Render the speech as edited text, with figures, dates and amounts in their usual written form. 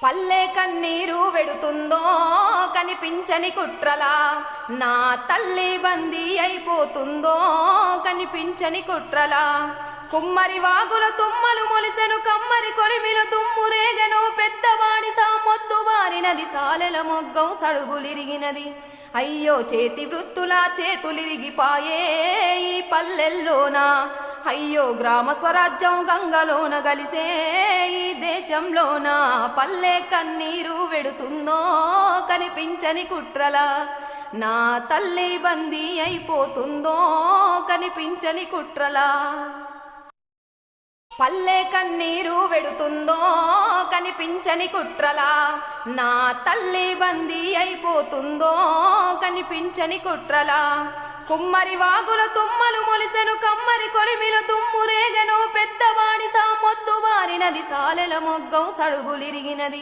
పల్లె కన్నీరు వెడుతుందో కనిపించని కుట్రలా, నా తల్లి బందీ అయిపోతుందో కనిపించని కుట్రలా. కుమ్మరి వాగుల తుమ్మలు మొలిసెను, కమ్మరి కొలిమిల తుమ్మురేగను, పెద్దవాడి సామొద్దు బారినది, సాలెల మొగ్గం సడుగులిరిగినది. అయ్యో చేతి వృత్తులా చేతులిరిగిపాయే ఈ పల్లెల్లోనా, అయ్యో గ్రామ స్వరాజ్యం గంగలోన గలిసే ఈ దేశంలోన. పల్లె కన్నీరు వెడుతుందో కనిపించని కుట్రలా, నా తల్లి బందీ అయిపోతుందో కనిపించని కుట్రలా. పల్లె కన్నీరు వెడుతుందో కనిపించని కుట్రలా, నా తల్లి బందీ అయిపోతుందో కనిపించని కుట్రలా. కుమ్మరి వాగుల తుమ్మలు మొలిసెను, కమ్మరి కొలిమిల తుమ్మురేగను, పెద్దవాడి సామొద్దు బారినది, సాలెల మొగ్గం సడుగులిరిగినది.